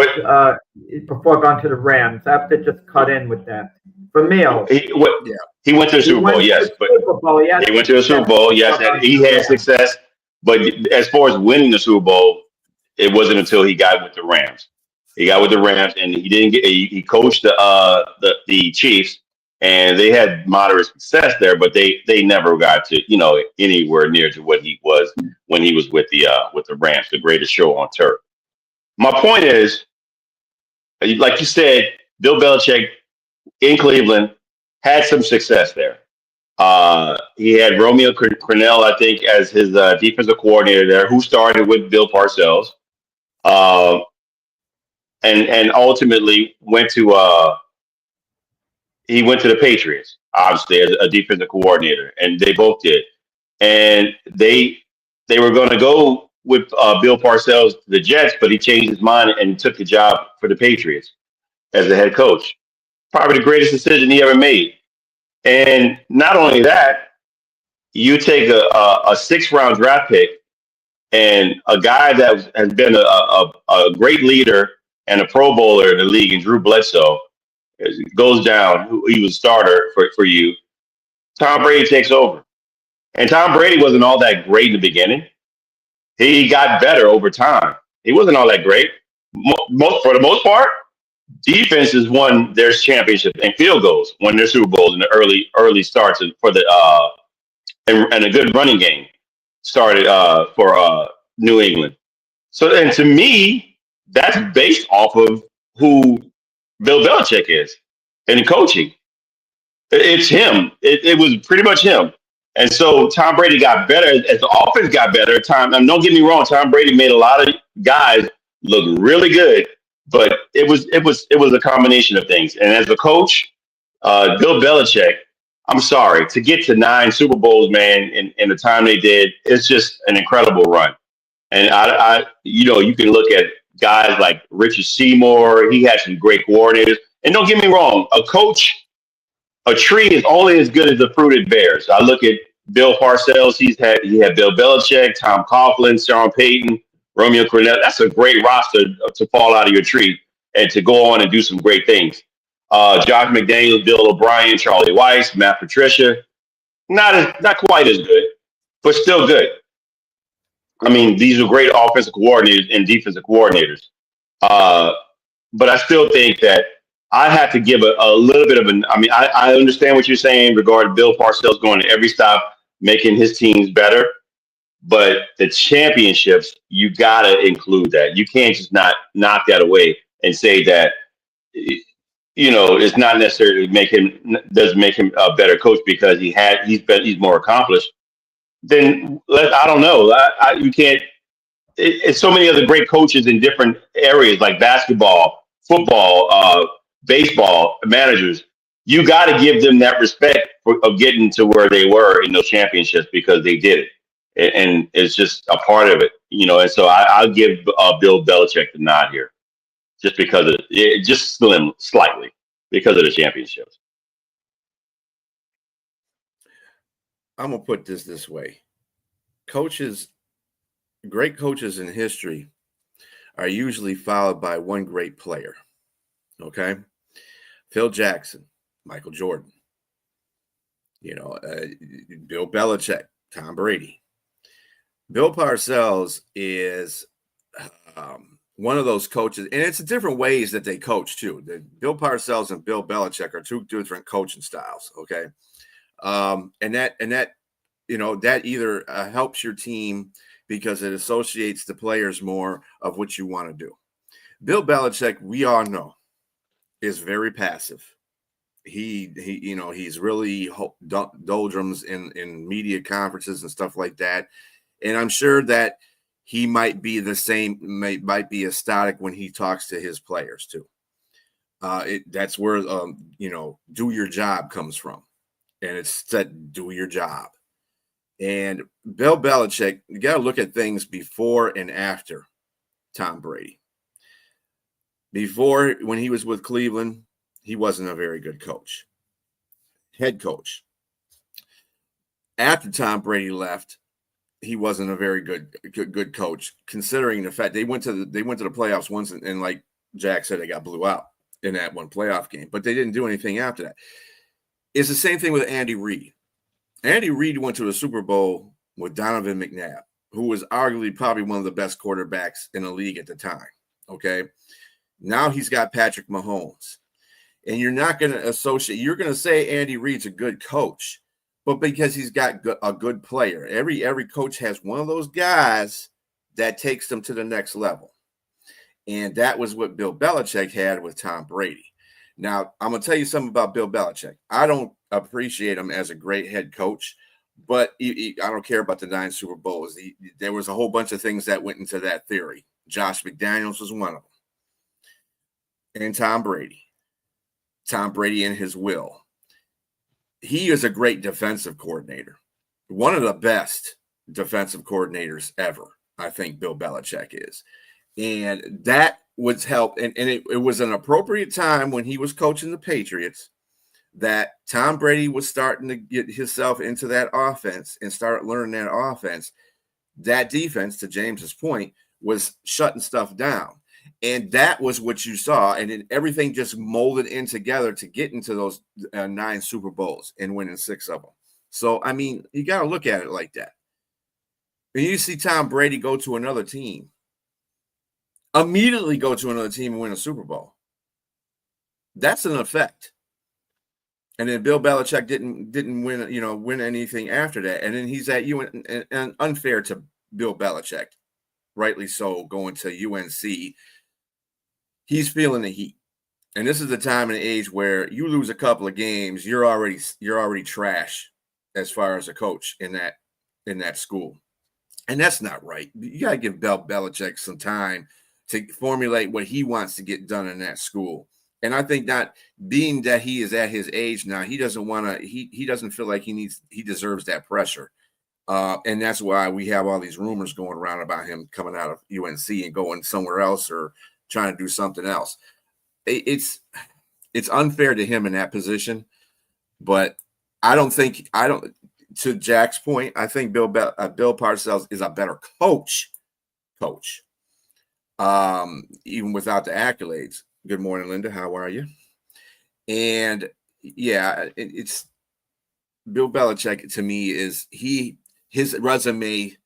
before going to the Rams. I have to just cut in with that. Vermeil. He went to the Super Bowl, yes. He went to the Super Bowl, yes. And he had success, but as far as winning the Super Bowl, it wasn't until he got with the Rams. He got with the Rams, and he didn't get. He coached the Chiefs, and they had moderate success there, but they never got to anywhere near to what he was when he was with the Rams, the greatest show on turf. My point is, like you said, Bill Belichick in Cleveland had some success there. He had Romeo Crennel, I think, as his defensive coordinator there, who started with Bill Parcells, uh, and ultimately he went to the Patriots, obviously, as a defensive coordinator, and they both did. And they were going to go with Bill Parcells to the Jets, but he changed his mind and took the job for the Patriots as the head coach. Probably the greatest decision he ever made. And not only that, you take a 6th-round draft pick and a guy that has been a great leader and a Pro Bowler in the league, and Drew Bledsoe goes down. He was a starter for you. Tom Brady takes over. And Tom Brady wasn't all that great in the beginning. He got better over time. He wasn't all that great. For the most part, defenses won their championship and field goals, won their Super Bowls in the early starts for the and a good running game started for New England. So, and to me, that's based off of who Bill Belichick is in coaching. It's him. It was pretty much him. And so Tom Brady got better as the offense got better. And don't get me wrong, Tom Brady made a lot of guys look really good, but it was a combination of things. And as a coach, Bill Belichick, I'm sorry, to get to 9 Super Bowls, man, in the time they did, it's just an incredible run. And I you can look at guys like Richard Seymour. He had some great coordinators. And don't get me wrong, a tree is only as good as the fruit it bears. I look at Bill Parcells. He had Bill Belichick, Tom Coughlin, Sean Payton, Romeo Crennel. That's a great roster to fall out of your tree and to go on and do some great things. Josh McDaniels, Bill O'Brien, Charlie Weiss, Matt Patricia. Not quite as good, but still good. I mean, these are great offensive coordinators and defensive coordinators. But I still think that I have to give a little bit of I understand what you're saying regarding Bill Parcells going to every stop, making his teams better. But the championships, you got to include that. You can't just not knock that away and say that, it's not necessarily doesn't make him a better coach because he's more accomplished. Then I don't know. You can't. It's so many other great coaches in different areas like basketball, football, baseball, managers. You got to give them that respect of getting to where they were in those championships because they did it, and it's just a part of it, And so I'll give Bill Belichick the nod here, just because of it, just slightly because of the championships. I'm gonna put this way: great coaches in history are usually followed by one great player. Okay, Phil Jackson, Michael Jordan, Bill Belichick, Tom Brady. Bill Parcells is one of those coaches, and it's different ways that they coach too. Bill Parcells and Bill Belichick are 2 different coaching styles. Okay, and that either helps your team because it associates the players more of what you want to do. Bill Belichick, we all know, is very passive. He's really doldrums in media conferences and stuff like that. And I'm sure that he might be the same, might be ecstatic when he talks to his players too. That's where, do your job comes from. And it's that do your job. And Bill Belichick, you got to look at things before and after Tom Brady. Before, when he was with Cleveland, he wasn't a very good head coach. After Tom Brady left, he wasn't a very good coach, considering the fact they went to the playoffs once, and like Jack said, they got blew out in that one playoff game, but they didn't do anything after that. It's the same thing with Andy Reid. Andy Reid went to the Super Bowl with Donovan McNabb, who was arguably probably one of the best quarterbacks in the league at the time. Okay. Now he's got Patrick Mahomes. And you're not going to associate, you're going to say Andy Reid's a good coach, but because he's got a good player. Every coach has one of those guys that takes them to the next level. And that was what Bill Belichick had with Tom Brady. Now, I'm going to tell you something about Bill Belichick. I don't appreciate him as a great head coach, but I don't care about the 9 Super Bowls. There was a whole bunch of things that went into that theory. Josh McDaniels was one of them. And Tom Brady. Tom Brady and his will. He is a great defensive coordinator. One of the best defensive coordinators ever, I think Bill Belichick is. And that would help. And it was an appropriate time when he was coaching the Patriots that Tom Brady was starting to get himself into that offense and start learning that offense. That defense, to James's point, was shutting stuff down. And that was what you saw. And then everything just molded in together to get into those 9 Super Bowls and winning 6 of them. So, I mean, you got to look at it like that. And you see Tom Brady go to another team, immediately go to another team and win a Super Bowl. That's an effect. And then Bill Belichick didn't win anything after that. And then he's at UNC, and unfair to Bill Belichick, rightly so, going to UNC. He's feeling the heat. And this is the time and age where you lose a couple of games, you're already trash as far as a coach in that school. And that's not right. You got to give Bill Belichick some time to formulate what he wants to get done in that school. And I think that being that he is at his age now, he doesn't want to, he doesn't feel like he deserves that pressure. And that's why we have all these rumors going around about him coming out of UNC and going somewhere else or trying to do something else. It's unfair to him in that position, but to Jack's point, I think Bill Parcells is a better coach, even without the accolades. Good morning, Linda. How are you? And yeah, it's Bill Belichick to me his resume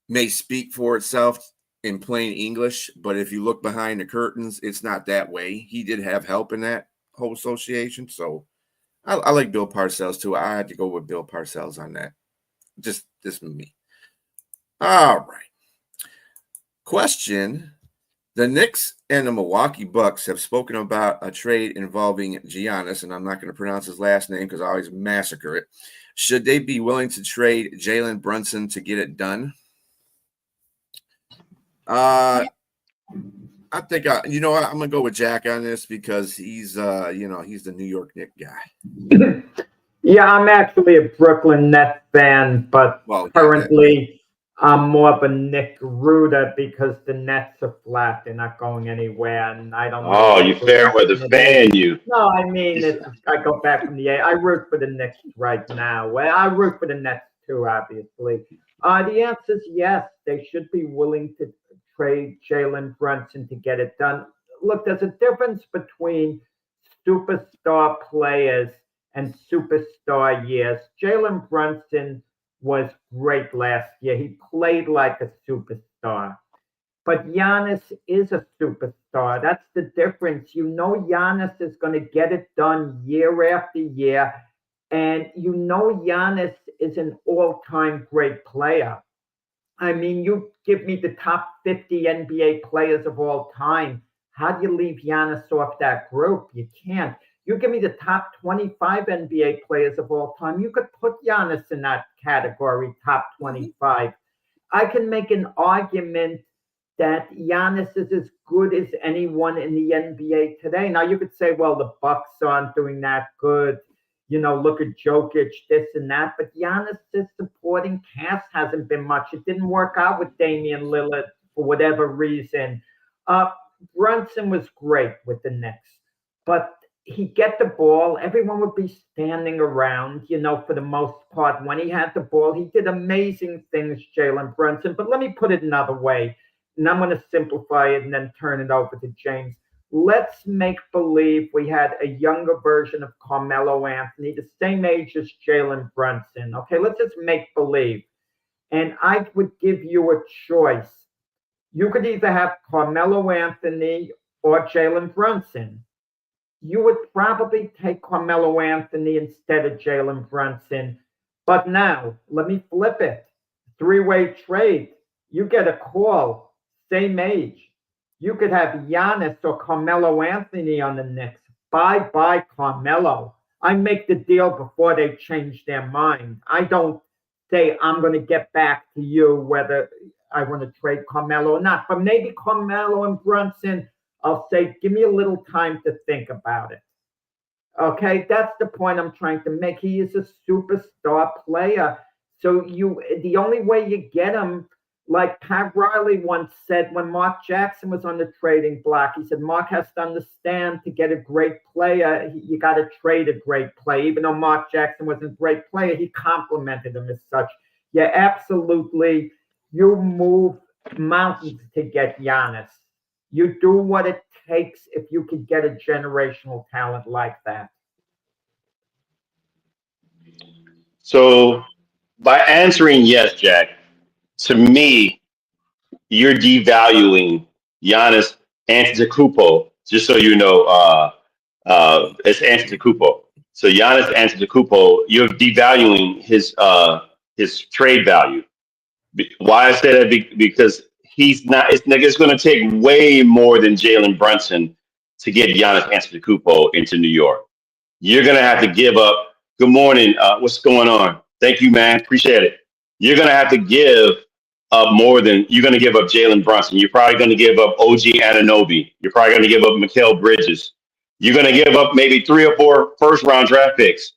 may speak for itself in plain English, but if you look behind the curtains, it's not that way. He did have help in that whole association. So I like Bill Parcells too. I had to go with Bill Parcells on that. Just me. All right. Question. The Knicks and the Milwaukee Bucks have spoken about a trade involving Giannis, and I'm not going to pronounce his last name because I always massacre it. Should they be willing to trade Jalen Brunson to get it done? I think I'm going to go with Jack on this because he's the New York Knicks guy. Yeah, I'm actually a Brooklyn Nets fan, but currently I'm more of a Nick Ruda because the Nets are flat. They're not going anywhere, and I don't know. Oh, you fair weather fan, you. No, I mean, I go back from I root for the Knicks right now. Well, I root for the Nets too, obviously. The answer is yes. They should be willing to trade Jalen Brunson to get it done. Look, there's a difference between superstar players and superstar years. Jalen Brunson was great last year. He played like a superstar. But Giannis is a superstar. That's the difference. Giannis is going to get it done year after year. And Giannis is an all-time great player. I mean, you give me the top 50 NBA players of all time. How do you leave Giannis off that group? You can't. You give me the top 25 NBA players of all time. You could put Giannis in that category, top 25. I can make an argument that Giannis is as good as anyone in the NBA today. Now, you could say, well, the Bucks aren't doing that good. Look at Jokic, this and that. But Giannis' supporting cast hasn't been much. It didn't work out with Damian Lillard for whatever reason. Brunson was great with the Knicks. But he'd get the ball. Everyone would be standing around, for the most part. When he had the ball, he did amazing things, Jalen Brunson. But let me put it another way, and I'm going to simplify it and then turn it over to James. Let's make believe we had a younger version of Carmelo Anthony, the same age as Jalen Brunson. Okay, let's just make believe. And I would give you a choice. You could either have Carmelo Anthony or Jalen Brunson. you would probably take Carmelo Anthony instead of Jalen Brunson. But now, let me flip it. Three-way trade. You get a call, same age. You could have Giannis or Carmelo Anthony on the Knicks. Bye-bye, Carmelo. I make the deal before they change their mind. I don't say I'm going to get back to you whether I want to trade Carmelo or not. But maybe Carmelo and Brunson, I'll say, give me a little time to think about it. Okay, that's the point I'm trying to make. He is a superstar player. So the only way you get him, like Pat Riley once said when Mark Jackson was on the trading block, he said, Mark has to understand to get a great player, you got to trade a great player. Even though Mark Jackson wasn't a great player, he complimented him as such. Yeah, absolutely. You move mountains to get Giannis. You do what it takes if you could get a generational talent like that. So by answering yes, Jack, to me, you're devaluing Giannis Antetokounmpo. Just so you know, it's Antetokounmpo. So Giannis Antetokounmpo, you're devaluing his trade value. Why I say that? Because he's not. It's going to take way more than Jalen Brunson to get Giannis Antetokounmpo into New York. You're going to have to give up. Good morning. What's going on? Thank you, man. Appreciate it. You're going to have to give up more than you're going to give up Jalen Brunson. You're probably going to give up OG Anunoby. You're probably going to give up Mikal Bridges. You're going to give up maybe 3 or 4 first-round draft picks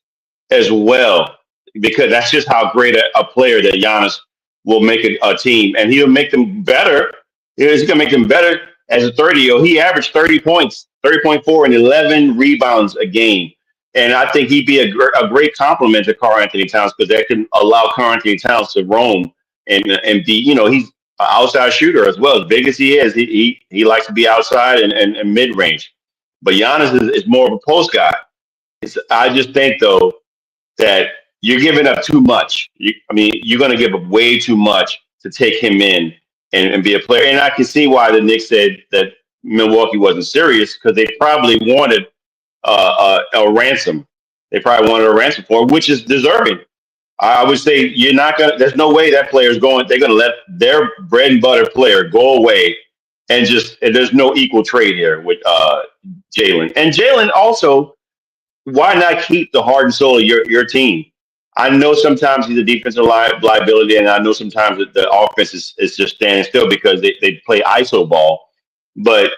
as well, because that's just how great a player that Giannis will make a team, and he'll make them better. He's going to make them better as a 30-year-old. He averaged 30 points, 30.4, and 11 rebounds a game. And I think he'd be a great compliment to Karl Anthony Towns, because that can allow Karl Anthony Towns to roam and be, he's an outside shooter as well. As big as he is, he likes to be outside and mid range. But Giannis is more of a post guy. I just think, though, that you're giving up too much. You're going to give up way too much to take him in and be a player. And I can see why the Knicks said that Milwaukee wasn't serious, because they probably wanted a ransom. They probably wanted a ransom for him, which is deserving. I would say there's no way that player is going, they're going to let their bread and butter player go away and there's no equal trade here with Jalen. And Jalen also, why not keep the heart and soul of your team? I know sometimes he's a defensive liability, and I know sometimes that the offense is just standing still because they play ISO ball, but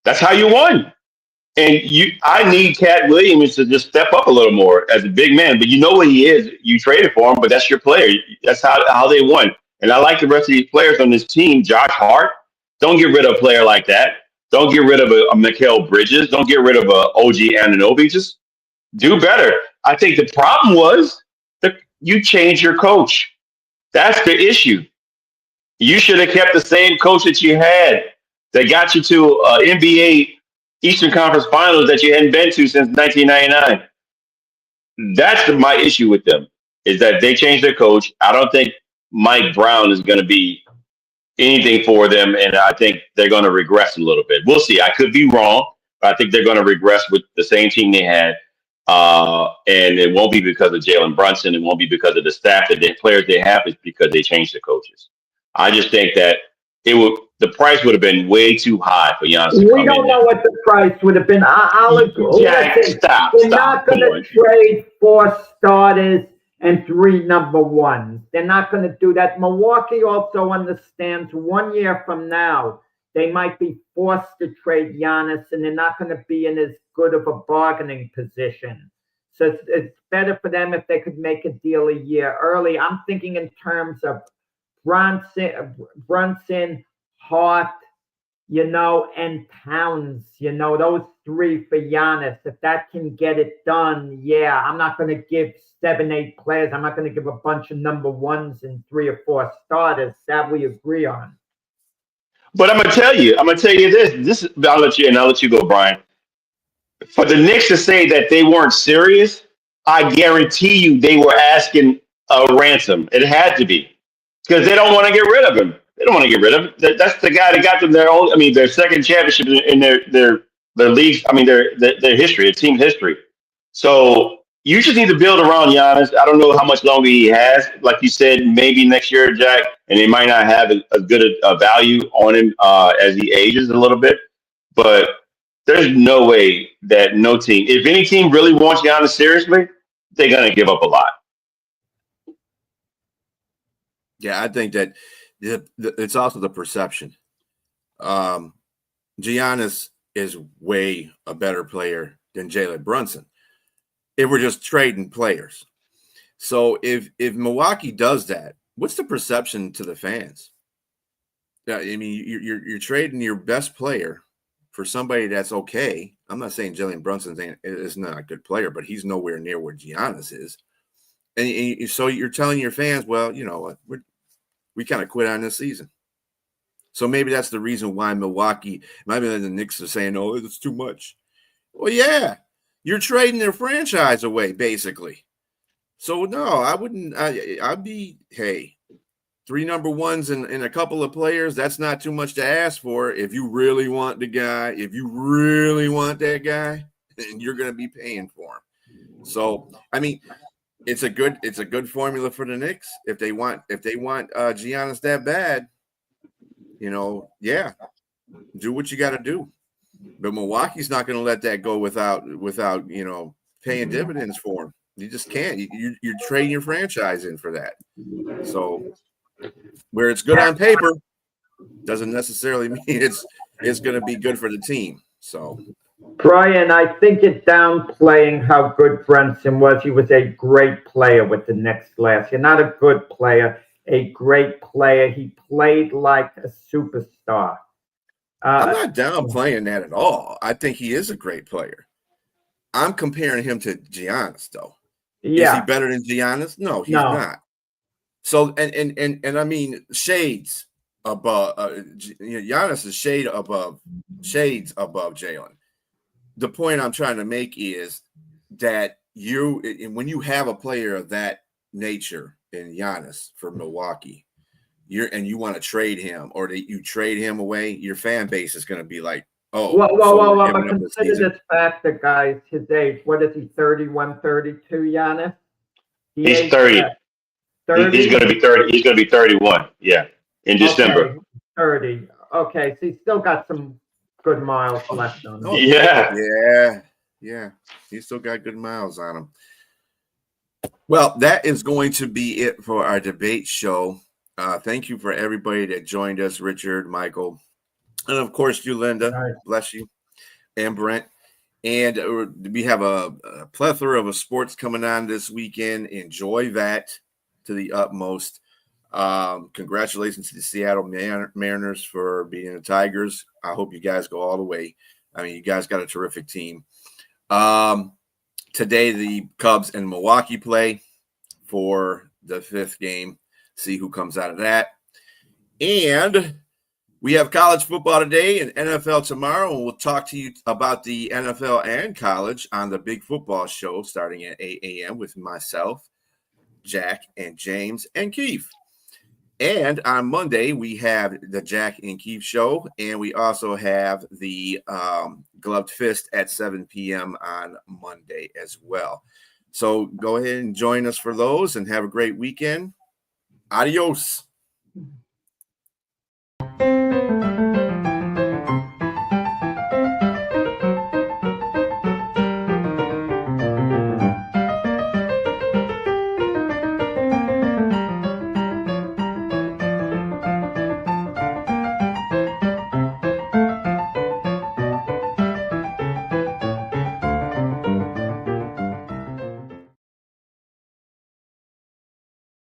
that's how you won. And I need Cat Williams to just step up a little more as a big man. But you know what he is. You traded for him, but that's your player. That's how they won. And I like the rest of these players on this team. Josh Hart, don't get rid of a player like that. Don't get rid of a Mikal Bridges. Don't get rid of a OG Anunoby. Just do better. I think the problem was that you changed your coach. That's the issue. You should have kept the same coach that you had that got you to NBA Eastern Conference Finals that you hadn't been to since 1999. That's my issue with them, is that they changed their coach. I don't think Mike Brown is going to be anything for them, and I think they're going to regress a little bit. We'll see. I could be wrong, but I think they're going to regress with the same team they had, and it won't be because of Jalen Brunson. It won't be because of the staff that the players they have. It's because they changed the coaches. I just think that the price would have been way too high for Giannis to come in. We don't know what the price would have been. I'll agree. Jack, stop. They're not going to trade 4 starters and 3 number ones. They're not going to do that. Milwaukee also understands 1 year from now, they might be forced to trade Giannis, and they're not going to be in as good of a bargaining position. So it's better for them if they could make a deal a year early. I'm thinking in terms of Brunson, Hart, and Towns, those 3 for Giannis. If that can get it done, yeah, I'm not going to give 7, 8 players. I'm not going to give a bunch of number ones and 3 or 4 starters. That we agree on. But I'm going to tell you this. I'll let you go, Brian. For the Knicks to say that they weren't serious, I guarantee you they were asking a ransom. It had to be, because they don't want to get rid of him. They don't want to get rid of him. That's the guy that got them their second championship in their their leagues. I mean, their history, their team history. So you just need to build around Giannis. I don't know how much longer he has. Like you said, maybe next year, Jack, and they might not have a good value on him as he ages a little bit. But there's no way that no team, if any team really wants Giannis seriously, they're gonna give up a lot. Yeah, I think that it's also the perception. Giannis is way a better player than Jalen Brunson if we're just trading players. So if Milwaukee does that, what's the perception to the fans? Yeah, I mean, you're trading your best player for somebody that's okay. I'm not saying Jalen Brunson is not a good player, but he's nowhere near where Giannis is. And so you're telling your fans, well, you know what, we kind of quit on this season. So maybe that's the reason why Milwaukee, maybe the Knicks are saying, oh, it's too much. Well, yeah, you're trading their franchise away, basically. So, no, I wouldn't. I'd be, hey, 3 number ones and a couple of players, that's not too much to ask for. If you really want the guy, if you really want that guy, then you're going to be paying for him. So, I mean, it's a good formula for the Knicks. If they want Giannis that bad, you know, yeah, do what you got to do. But Milwaukee's not going to let that go without you know, paying dividends for him. You just can't. You're trading your franchise in for that. So where it's good on paper doesn't necessarily mean it's going to be good for the team. So, Brian, I think you're downplaying how good Brunson was. He was a great player with the Knicks last year. Not a good player, a great player. He played like a superstar. I'm not downplaying that at all. I think he is a great player. I'm comparing him to Giannis, though. Yeah. Is he better than Giannis? No, he's not. So and I mean shades above. Giannis is shades above Jalen. The point I'm trying to make is that when you have a player of that nature in Giannis for Milwaukee, you want to trade him, or that you trade him away, your fan base is going to be like, oh, well, but consider this factor, guys. His age, what is he, 31, 32, Giannis? He's 30. 30? He's going to be 30. He's going to be 31. Yeah, in December. Okay, 30. Okay, so he's still got some good miles left on him. Yeah. He's still got good miles on him. Well, that is going to be it for our debate show. Thank you for everybody that joined us, Richard, Michael, and of course you, Linda. Right. Bless you, and Brent. And we have a plethora of sports coming on this weekend. Enjoy that to the utmost. Congratulations to the Seattle Mariners for beating the Tigers. I hope you guys go all the way. I mean, you guys got a terrific team. Today, the Cubs and Milwaukee play for the 5th game. See who comes out of that. And we have college football today and NFL tomorrow, and we'll talk to you about the NFL and college on the Big Football Show starting at 8 a.m. with myself, Jack, and James, and Keith. And on Monday, we have the Jack and Keith Show, and we also have the Gloved Fist at 7 p.m. on Monday as well. So go ahead and join us for those, and have a great weekend. Adios.